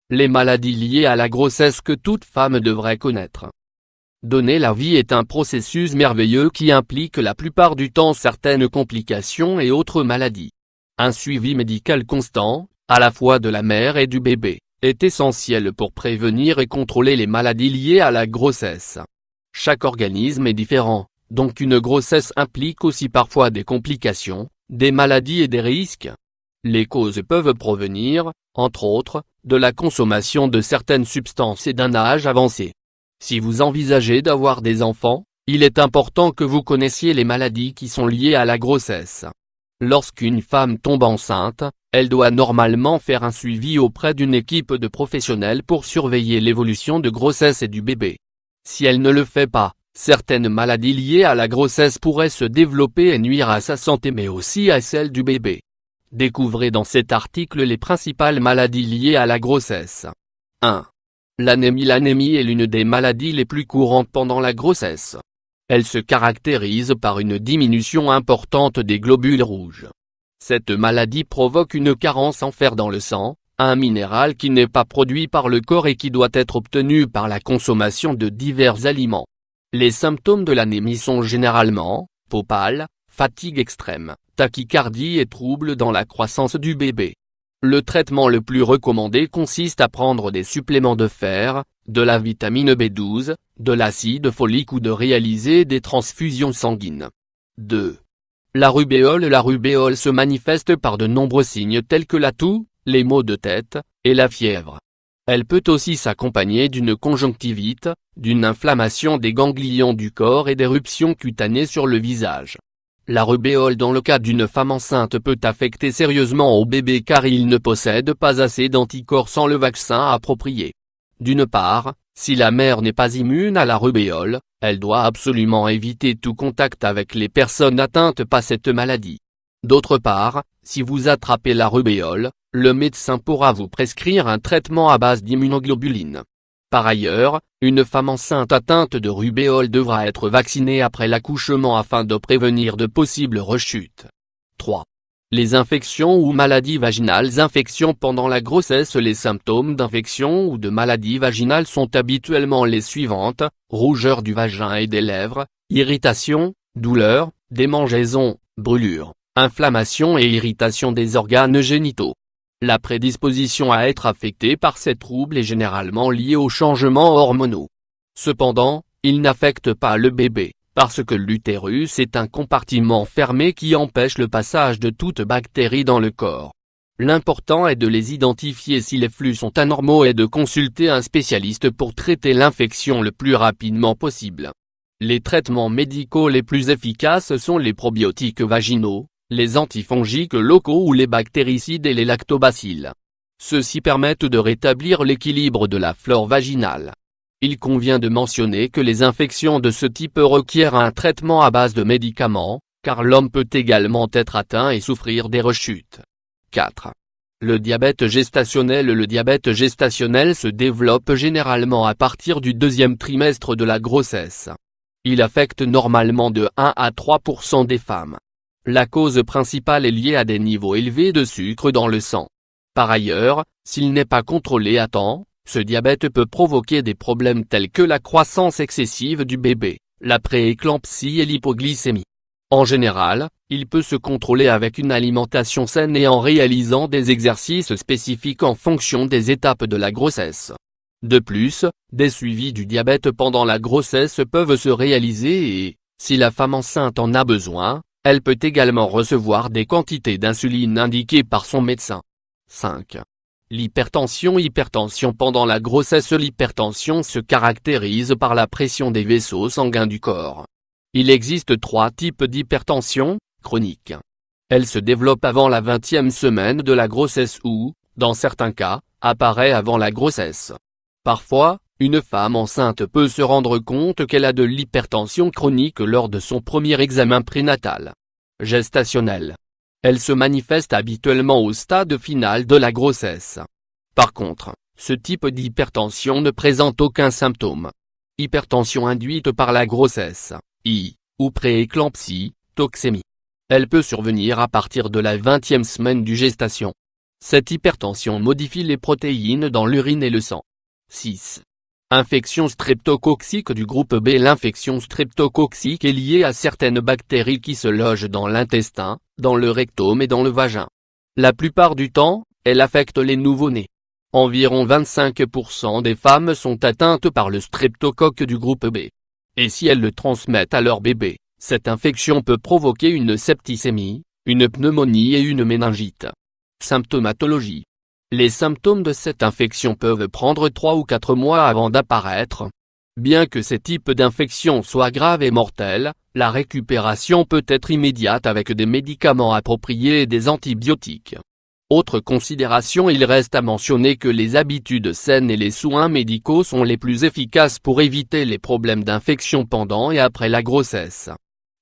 Les maladies liées à la grossesse que toute femme devrait connaître. Donner la vie est un processus merveilleux qui implique la plupart du temps certaines complications et autres maladies. Un suivi médical constant, à la fois de la mère et du bébé, est essentiel pour prévenir et contrôler les maladies liées à la grossesse. Chaque organisme est différent, donc une grossesse implique aussi parfois des complications, des maladies et des risques. Les causes peuvent provenir, entre autres, de la consommation de certaines substances et d'un âge avancé. Si vous envisagez d'avoir des enfants, il est important que vous connaissiez les maladies qui sont liées à la grossesse. Lorsqu'une femme tombe enceinte, elle doit normalement faire un suivi auprès d'une équipe de professionnels pour surveiller l'évolution de grossesse et du bébé. Si elle ne le fait pas, certaines maladies liées à la grossesse pourraient se développer et nuire à sa santé mais aussi à celle du bébé. Découvrez dans cet article les principales maladies liées à la grossesse. 1. L'anémie. L'anémie est l'une des maladies les plus courantes pendant la grossesse. Elle se caractérise par une diminution importante des globules rouges. Cette maladie provoque une carence en fer dans le sang, un minéral qui n'est pas produit par le corps et qui doit être obtenu par la consommation de divers aliments. Les symptômes de l'anémie sont généralement peau pâle, fatigue extrême, tachycardie et troubles dans la croissance du bébé. Le traitement le plus recommandé consiste à prendre des suppléments de fer, de la vitamine B12, de l'acide folique ou de réaliser des transfusions sanguines. 2. La rubéole. La rubéole se manifeste par de nombreux signes tels que la toux, les maux de tête, et la fièvre. Elle peut aussi s'accompagner d'une conjonctivite, d'une inflammation des ganglions du corps et d'éruptions cutanées sur le visage. La rubéole dans le cas d'une femme enceinte peut affecter sérieusement au bébé car il ne possède pas assez d'anticorps sans le vaccin approprié. D'une part, si la mère n'est pas immune à la rubéole, elle doit absolument éviter tout contact avec les personnes atteintes par cette maladie. D'autre part, si vous attrapez la rubéole, le médecin pourra vous prescrire un traitement à base d'immunoglobulines. Par ailleurs, une femme enceinte atteinte de rubéole devra être vaccinée après l'accouchement afin de prévenir de possibles rechutes. 3. Les infections ou maladies vaginales. Infections pendant la grossesse. Les symptômes d'infection ou de maladie vaginale sont habituellement les suivantes: rougeur du vagin et des lèvres, irritation, douleur, démangeaisons, brûlures, inflammation et irritation des organes génitaux. La prédisposition à être affecté par ces troubles est généralement liée aux changements hormonaux. Cependant, ils n'affectent pas le bébé, parce que l'utérus est un compartiment fermé qui empêche le passage de toute bactérie dans le corps. L'important est de les identifier si les flux sont anormaux et de consulter un spécialiste pour traiter l'infection le plus rapidement possible. Les traitements médicaux les plus efficaces sont les probiotiques vaginaux, les antifongiques locaux ou les bactéricides et les lactobacilles. Ceux-ci permettent de rétablir l'équilibre de la flore vaginale. Il convient de mentionner que les infections de ce type requièrent un traitement à base de médicaments, car l'homme peut également être atteint et souffrir des rechutes. 4. Le diabète gestationnel. Le diabète gestationnel se développe généralement à partir du deuxième trimestre de la grossesse. Il affecte normalement de 1 à 3% des femmes. La cause principale est liée à des niveaux élevés de sucre dans le sang. Par ailleurs, s'il n'est pas contrôlé à temps, ce diabète peut provoquer des problèmes tels que la croissance excessive du bébé, la prééclampsie et l'hypoglycémie. En général, il peut se contrôler avec une alimentation saine et en réalisant des exercices spécifiques en fonction des étapes de la grossesse. De plus, des suivis du diabète pendant la grossesse peuvent se réaliser et, si la femme enceinte en a besoin, elle peut également recevoir des quantités d'insuline indiquées par son médecin. 5. L'hypertension. Hypertension pendant la grossesse. L'hypertension se caractérise par la pression des vaisseaux sanguins du corps. Il existe 3 types d'hypertension chronique. Elle se développe avant la 20e semaine de la grossesse ou, dans certains cas, apparaît avant la grossesse. Parfois, une femme enceinte peut se rendre compte qu'elle a de l'hypertension chronique lors de son premier examen prénatal. Gestationnel. Elle se manifeste habituellement au stade final de la grossesse. Par contre, ce type d'hypertension ne présente aucun symptôme. Hypertension induite par la grossesse, ou prééclampsie, toxémie. Elle peut survenir à partir de la 20e semaine de gestation. Cette hypertension modifie les protéines dans l'urine et le sang. 6. Infection streptococcique du groupe B. L'infection streptococcique est liée à certaines bactéries qui se logent dans l'intestin, dans le rectum et dans le vagin. La plupart du temps, elle affecte les nouveau-nés. Environ 25% des femmes sont atteintes par le streptocoque du groupe B. Et si elles le transmettent à leur bébé, cette infection peut provoquer une septicémie, une pneumonie et une méningite. Symptomatologie. Les symptômes de cette infection peuvent prendre 3 ou 4 mois avant d'apparaître. Bien que ces types d'infections soient graves et mortels, la récupération peut être immédiate avec des médicaments appropriés et des antibiotiques. Autre considération: il reste à mentionner que les habitudes saines et les soins médicaux sont les plus efficaces pour éviter les problèmes d'infection pendant et après la grossesse.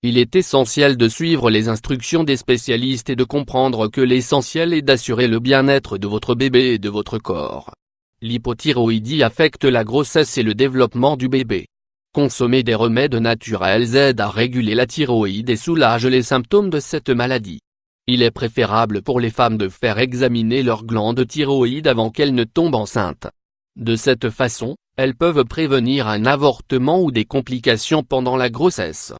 Il est essentiel de suivre les instructions des spécialistes et de comprendre que l'essentiel est d'assurer le bien-être de votre bébé et de votre corps. L'hypothyroïdie affecte la grossesse et le développement du bébé. Consommer des remèdes naturels aide à réguler la thyroïde et soulage les symptômes de cette maladie. Il est préférable pour les femmes de faire examiner leur glande thyroïde avant qu'elles ne tombent enceintes. De cette façon, elles peuvent prévenir un avortement ou des complications pendant la grossesse.